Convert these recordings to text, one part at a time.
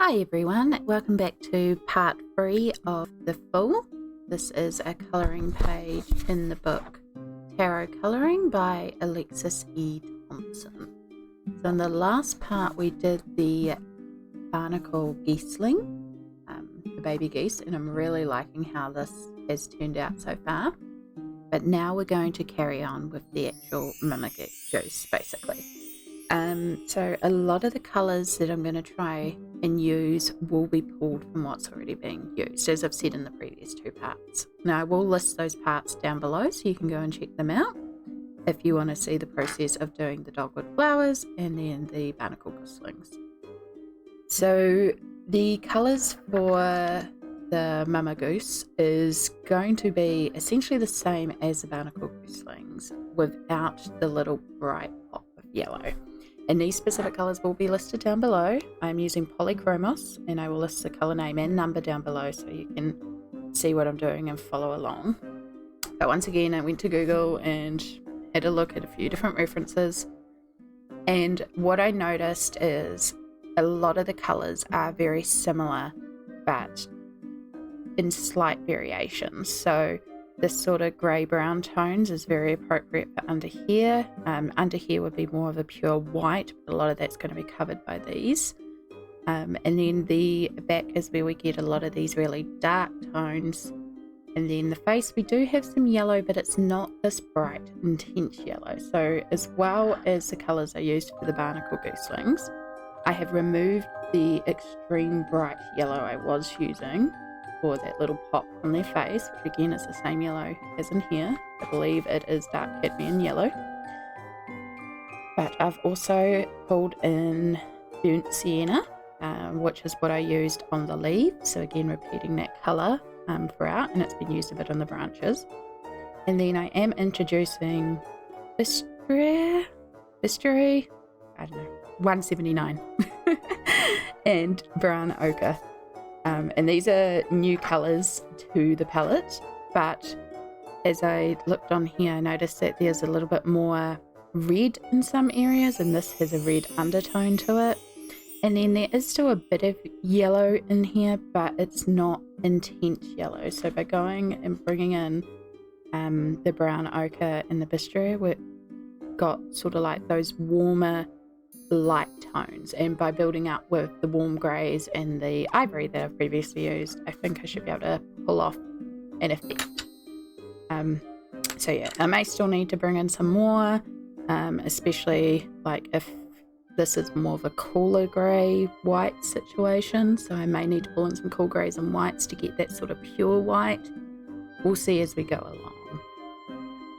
Hi everyone, welcome back to part 3 of The Fool. This is a colouring page in the book Tarot Colouring by Alexis E. Thomson. So in the last part we did the barnacle geeseling, the baby geese, and I'm really liking how this has turned out so far. But now we're going to carry on with the actual mama goose basically. So a lot of the colours that I'm going to try and use will be pulled from what's already being used, as I've said in the previous 2 parts. Now I will list those parts down below so you can go and check them out if you want to see the process of doing the dogwood flowers and then the barnacle gooselings. So the colours for the mama goose is going to be essentially the same as the barnacle gooselings without the little bright pop of yellow. And these specific colours will be listed down below. I'm using Polychromos, and I will list the colour name and number down below so you can see what I'm doing and follow along. But once again, I went to Google and had a look at a few different references. And what I noticed is a lot of the colours are very similar, but in slight variations. So this sort of grey-brown tones is very appropriate for under here. Under here would be more of a pure white, but a lot of that's going to be covered by these. And then the back is where we get a lot of these really dark tones. And then the face, we do have some yellow, but it's not this bright, intense yellow. So as well as the colours I used for the barnacle gooselings, I have removed the extreme bright yellow I was using for that little pop on their face, which again is the same yellow as in here. I believe it is dark cadmium yellow. But I've also pulled in burnt sienna, which is what I used on the leaf. So again, repeating that colour throughout, and it's been used a bit on the branches. And then I am introducing Bistre, I don't know, 179, and brown ochre. And these are new colours to the palette, but as I looked on here, I noticed that there's a little bit more red in some areas, and this has a red undertone to it. And then there is still a bit of yellow in here, but it's not intense yellow. So by going and bringing in the brown ochre and the bistre, we've got sort of like those warmer light tones, and by building up with the warm greys and the ivory that I've previously used, I think I should be able to pull off an effect. So yeah, I may still need to bring in some more, especially like if this is more of a cooler grey white situation, so I may need to pull in some cool greys and whites to get that sort of pure white. We'll see as we go along.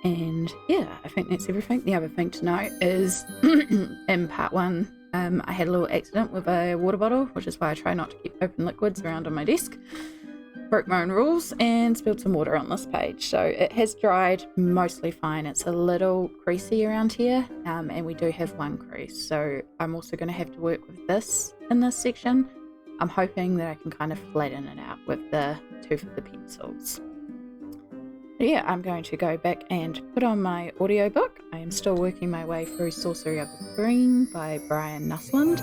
And yeah, I think that's everything. The other thing to note is in part 1, I had a little accident with a water bottle, which is why I try not to keep open liquids around on my desk. Broke my own rules and spilled some water on this page. So it has dried mostly fine. It's a little creasy around here, and we do have one crease. So I'm also going to have to work with this in this section. I'm hoping that I can kind of flatten it out with the tooth of the pencils. Yeah, I'm going to go back and put on my audiobook. I am still working my way through Sorcery of the Green by Brian Nussland,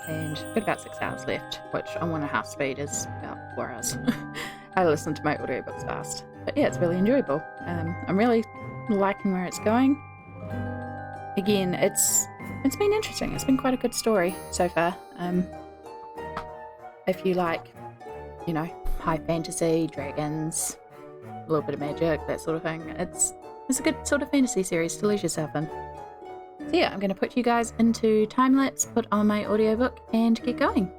and I've got about 6 hours left, which on 1.5 speed is about 4 hours. I listen to my audiobooks fast, but yeah, it's really enjoyable. I'm really liking where it's going. Again, it's been interesting. It's been quite a good story so far. If you like, high fantasy, dragons, a little bit of magic, that sort of thing, it's a good sort of fantasy series to lose yourself in. So yeah, I'm going to put you guys into time lapse, put on my audiobook, and get going.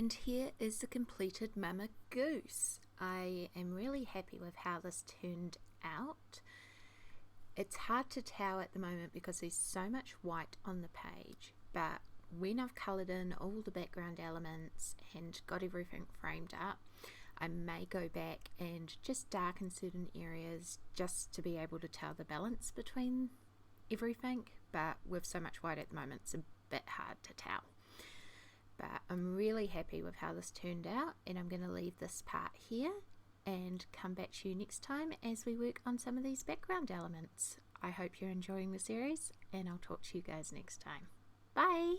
And here is the completed Mama Goose. I am really happy with how this turned out. It's hard to tell at the moment because there's so much white on the page, but when I've coloured in all the background elements and got everything framed up, I may go back and just darken certain areas just to be able to tell the balance between everything, but with so much white at the moment it's a bit hard to tell. But I'm really happy with how this turned out, and I'm going to leave this part here and come back to you next time as we work on some of these background elements. I hope you're enjoying the series, and I'll talk to you guys next time. Bye!